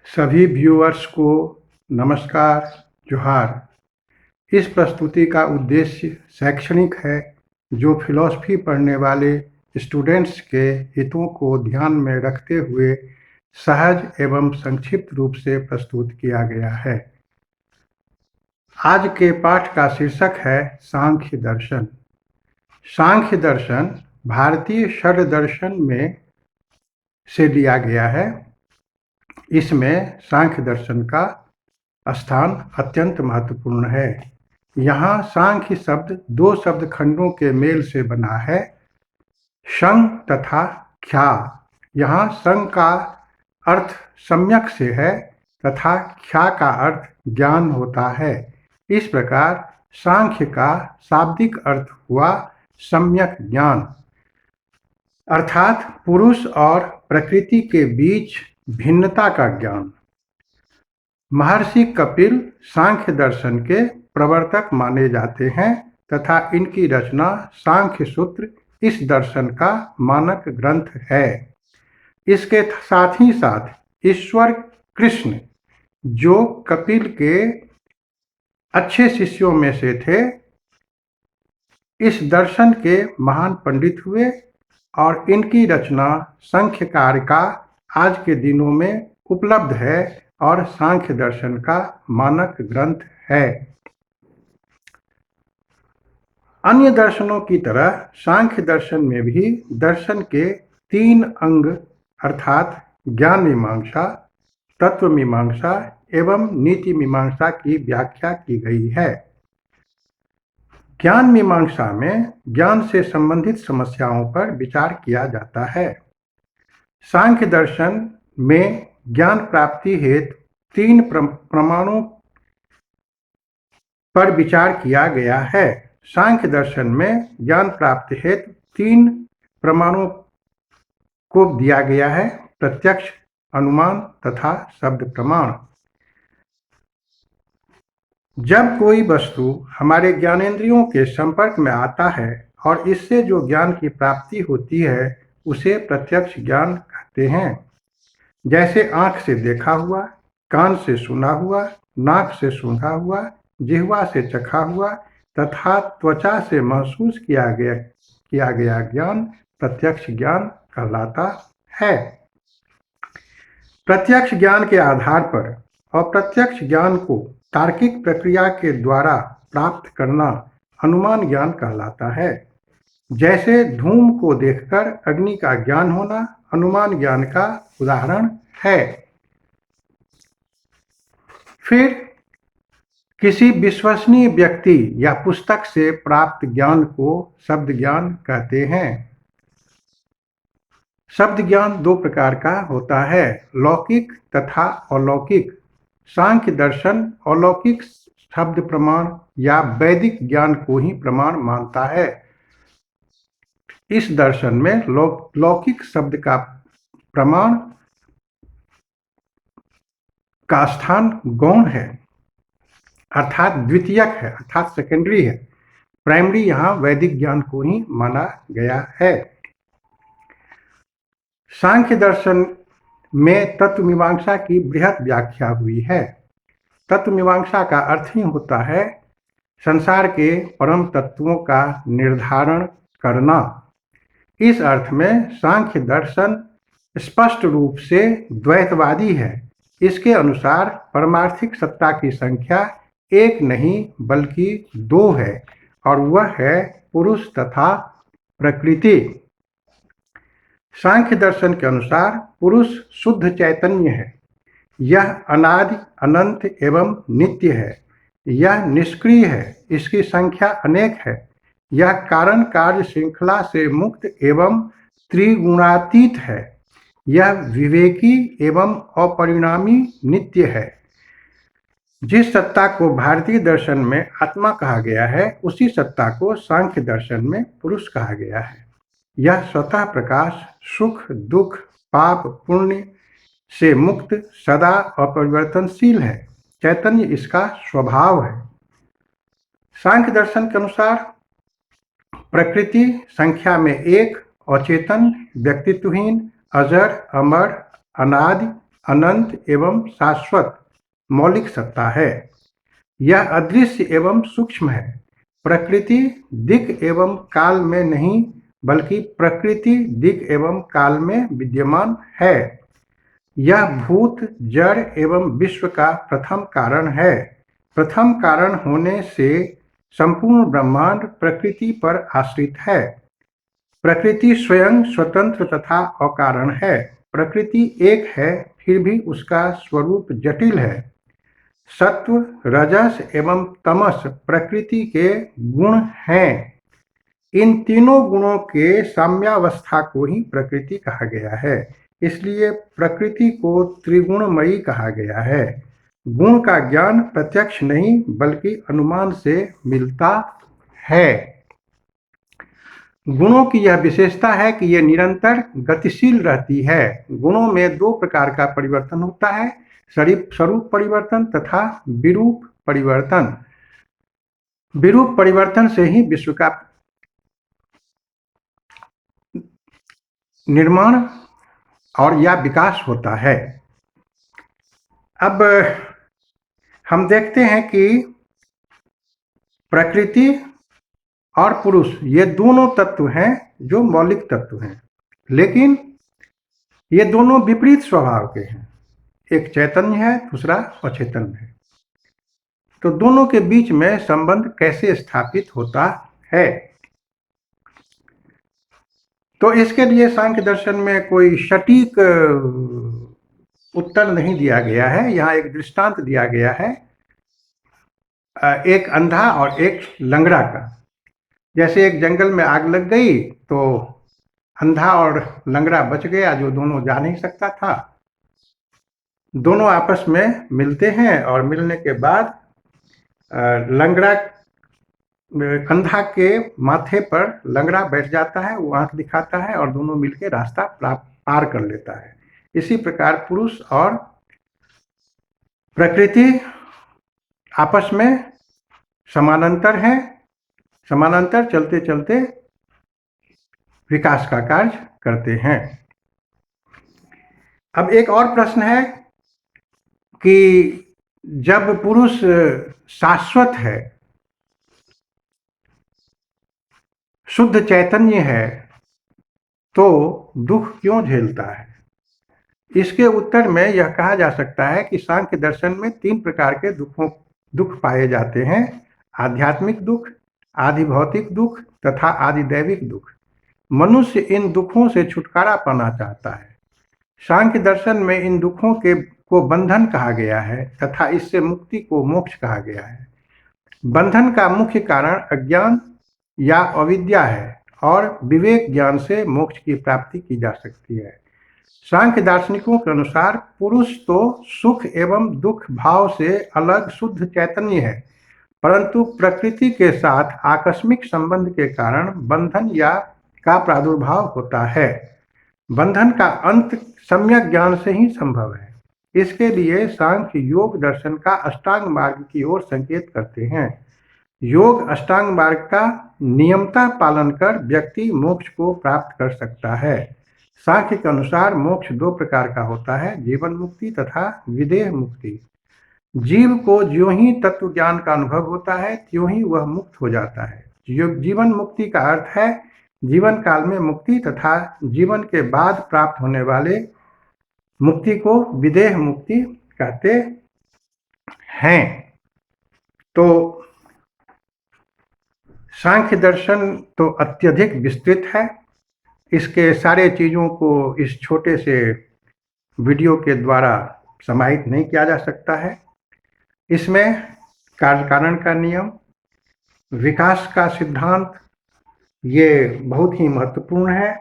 सभी व्यूअर्स को नमस्कार, जोहार। इस प्रस्तुति का उद्देश्य शैक्षणिक है, जो फिलॉसफी पढ़ने वाले स्टूडेंट्स के हितों को ध्यान में रखते हुए सहज एवं संक्षिप्त रूप से प्रस्तुत किया गया है। आज के पाठ का शीर्षक है सांख्य दर्शन। सांख्य दर्शन भारतीय षड दर्शन में से लिया गया है। इसमें सांख्य दर्शन का स्थान अत्यंत महत्वपूर्ण है। यहाँ सांख्य शब्द दो शब्द खंडों के मेल से बना है, संग तथा ख्या। यहाँ संग का अर्थ सम्यक से है तथा ख्या का अर्थ ज्ञान होता है। इस प्रकार सांख्य का शाब्दिक अर्थ हुआ सम्यक ज्ञान, अर्थात पुरुष और प्रकृति के बीच भिन्नता का ज्ञान। महर्षि कपिल सांख्य दर्शन के प्रवर्तक माने जाते हैं तथा इनकी रचना सांख्य सूत्र इस दर्शन का मानक ग्रंथ है। इसके साथ ही साथ ईश्वर कृष्ण, जो कपिल के अच्छे शिष्यों में से थे, इस दर्शन के महान पंडित हुए और इनकी रचना सांख्यकार का आज के दिनों में उपलब्ध है और सांख्य दर्शन का मानक ग्रंथ है। अन्य दर्शनों की तरह सांख्य दर्शन में भी दर्शन के तीन अंग अर्थात ज्ञान मीमांसा, तत्व मीमांसा एवं नीति मीमांसा की व्याख्या की गई है। ज्ञान मीमांसा में ज्ञान से संबंधित समस्याओं पर विचार किया जाता है। सांख्य दर्शन में ज्ञान प्राप्ति हेतु तीन प्रमाणों पर विचार किया गया है। सांख्य दर्शन में ज्ञान प्राप्ति हेतु तीन प्रमाणों को दिया गया है, प्रत्यक्ष, अनुमान तथा शब्द प्रमाण। जब कोई वस्तु हमारे ज्ञानेंद्रियों के संपर्क में आता है और इससे जो ज्ञान की प्राप्ति होती है, उसे प्रत्यक्ष ज्ञान कहते हैं। जैसे आँख से देखा हुआ, कान से सुना हुआ, नाक से सूंघा हुआ, जिह्वा से चखा हुआ तथा त्वचा से महसूस किया गया ज्ञान प्रत्यक्ष ज्ञान कहलाता है। प्रत्यक्ष ज्ञान के आधार पर अप्रत्यक्ष ज्ञान को तार्किक प्रक्रिया के द्वारा प्राप्त करना अनुमान ज्ञान कहलाता है। जैसे धूम को देखकर अग्नि का ज्ञान होना अनुमान ज्ञान का उदाहरण है। फिर किसी विश्वसनीय व्यक्ति या पुस्तक से प्राप्त ज्ञान को शब्द ज्ञान कहते हैं। शब्द ज्ञान दो प्रकार का होता है, लौकिक तथा अलौकिक। सांख्य दर्शन अलौकिक शब्द प्रमाण या वैदिक ज्ञान को ही प्रमाण मानता है। इस दर्शन में लौकिक शब्द का प्रमाण का स्थान गौण है, अर्थात द्वितीयक है, अर्थात सेकेंडरी है। प्राइमरी यहाँ वैदिक ज्ञान को ही माना गया है। सांख्य दर्शन में तत्व मीमांसा की बृहत व्याख्या हुई है। तत्व मीमांसा का अर्थ ही होता है संसार के परम तत्वों का निर्धारण करना। इस अर्थ में सांख्य दर्शन स्पष्ट रूप से द्वैतवादी है। इसके अनुसार परमार्थिक सत्ता की संख्या एक नहीं बल्कि दो है और वह है पुरुष तथा प्रकृति। सांख्य दर्शन के अनुसार पुरुष शुद्ध चैतन्य है। यह अनादि, अनंत एवं नित्य है। यह निष्क्रिय है, इसकी संख्या अनेक है। यह कारण कार्य श्रृंखला से मुक्त एवं त्रिगुणातीत है। यह विवेकी एवं अपरिणामी नित्य है। जिस सत्ता को भारतीय दर्शन में आत्मा कहा गया है, उसी सत्ता को सांख्य दर्शन में पुरुष कहा गया है। यह स्वतः प्रकाश, सुख, दुख, पाप, पुण्य से मुक्त, सदा अपरिवर्तनशील है। चैतन्य इसका स्वभाव है। सांख्य दर्शन के अनुसार प्रकृति संख्या में एक, अचेतन, व्यक्तित्वहीन, अजर, अमर, अनादि, अनंत एवं शाश्वत मौलिक सत्ता है। यह अदृश्य एवं सूक्ष्म है। प्रकृति दिक् एवं काल में नहीं, बल्कि प्रकृति दिक् एवं काल में विद्यमान है। यह भूत, जड़ एवं विश्व का प्रथम कारण है। प्रथम कारण होने से संपूर्ण ब्रह्मांड प्रकृति पर आश्रित है। प्रकृति स्वयं स्वतंत्र तथा अकारण है। प्रकृति एक है, फिर भी उसका स्वरूप जटिल है। सत्व, रजस एवं तमस प्रकृति के गुण हैं। इन तीनों गुणों के साम्यावस्था को ही प्रकृति कहा गया है। इसलिए प्रकृति को त्रिगुणमयी कहा गया है। गुण का ज्ञान प्रत्यक्ष नहीं, बल्कि अनुमान से मिलता है। गुणों की यह विशेषता है कि ये निरंतर गतिशील रहती है। गुणों में दो प्रकार का परिवर्तन होता है, स्वरूप परिवर्तन तथा विरूप परिवर्तन। विरूप परिवर्तन से ही विश्व का निर्माण और या विकास होता है। अब हम देखते हैं कि प्रकृति और पुरुष ये दोनों तत्व हैं जो मौलिक तत्व हैं, लेकिन ये दोनों विपरीत स्वभाव के हैं। एक चैतन्य है, दूसरा अचेतन है। तो दोनों के बीच में संबंध कैसे स्थापित होता है? तो इसके लिए सांख्य दर्शन में कोई सटीक उत्तर नहीं दिया गया है। यहाँ एक दृष्टांत दिया गया है, एक अंधा और एक लंगड़ा का। जैसे एक जंगल में आग लग गई तो अंधा और लंगड़ा बच गया, जो दोनों जा नहीं सकता था। दोनों आपस में मिलते हैं और मिलने के बाद लंगड़ा कंधा के माथे पर लंगड़ा बैठ जाता है, वो आंख दिखाता है और दोनों मिलकर रास्ता पार कर लेता है। इसी प्रकार पुरुष और प्रकृति आपस में समानांतर है। समानांतर चलते चलते विकास का कार्य करते हैं। अब एक और प्रश्न है कि जब पुरुष शाश्वत है, शुद्ध चैतन्य है, तो दुख क्यों झेलता है? इसके उत्तर में यह कहा जा सकता है कि सांख्य दर्शन में तीन प्रकार के दुख पाए जाते हैं: आध्यात्मिक दुख, आधिभौतिक दुख तथा आधिदैविक दुख। मनुष्य इन दुखों से छुटकारा पाना चाहता है। सांख्य दर्शन में इन दुखों को बंधन कहा गया है तथा इससे मुक्ति को मोक्ष कहा गया है। बंधन का मुख्य कारण अज्ञान या अविद्या है और विवेक ज्ञान से मोक्ष की प्राप्ति की जा सकती है। सांख्य दार्शनिकों के अनुसार पुरुष तो सुख एवं दुख भाव से अलग शुद्ध चैतन्य है, परंतु प्रकृति के साथ आकस्मिक संबंध के कारण बंधन का प्रादुर्भाव होता है। बंधन का अंत सम्यक ज्ञान से ही संभव है। इसके लिए सांख्य योग दर्शन का अष्टांग मार्ग की ओर संकेत करते हैं। योग अष्टांग मार्ग का नियमता पालन कर व्यक्ति मोक्ष को प्राप्त कर सकता है। सांख्य के अनुसार मोक्ष दो प्रकार का होता है, जीवन मुक्ति तथा विदेह मुक्ति। जीव को ज्यों ही तत्व ज्ञान का अनुभव होता है, त्यों ही वह मुक्त हो जाता है। जीवन मुक्ति का अर्थ है जीवन काल में मुक्ति तथा जीवन के बाद प्राप्त होने वाले मुक्ति को विदेह मुक्ति कहते हैं। तो सांख्य दर्शन तो अत्यधिक विस्तृत है। इसके सारे चीज़ों को इस छोटे से वीडियो के द्वारा समाहित नहीं किया जा सकता है। इसमें कार्य कारण का नियम, विकास का सिद्धांत, ये बहुत ही महत्वपूर्ण है,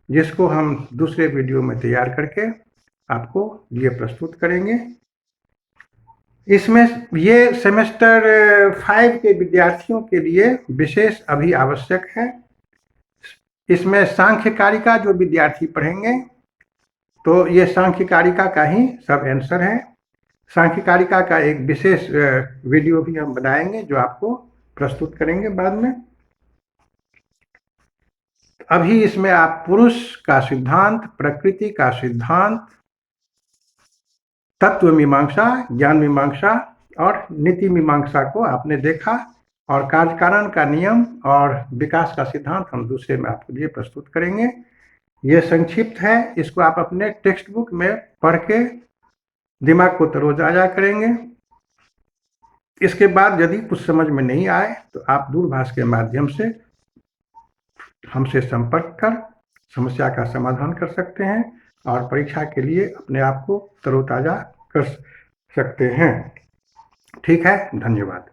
जिसको हम दूसरे वीडियो में तैयार करके आपको ये प्रस्तुत करेंगे। इसमें ये सेमेस्टर 5 के विद्यार्थियों के लिए विशेष अभी आवश्यक है। इसमें सांख्य कारिका जो विद्यार्थी पढ़ेंगे, तो ये सांख्य कारिका का ही सब आंसर है। सांख्य कारिका का एक विशेष वीडियो भी हम बनाएंगे जो आपको प्रस्तुत करेंगे बाद में। अभी इसमें आप पुरुष का सिद्धांत, प्रकृति का सिद्धांत तत्व मीमांसा, ज्ञान मीमांसा और नीति मीमांसा को आपने देखा, और कार्यकारण का नियम और विकास का सिद्धांत हम दूसरे में आपके लिए प्रस्तुत करेंगे। ये संक्षिप्त है, इसको आप अपने टेक्स्ट बुक में पढ़ के दिमाग को तरोताजा करेंगे। इसके बाद यदि कुछ समझ में नहीं आए तो आप दूरभाष के माध्यम से हमसे संपर्क कर समस्या का समाधान कर सकते हैं और परीक्षा के लिए अपने आप को तरोताजा कर सकते हैं। ठीक है, धन्यवाद।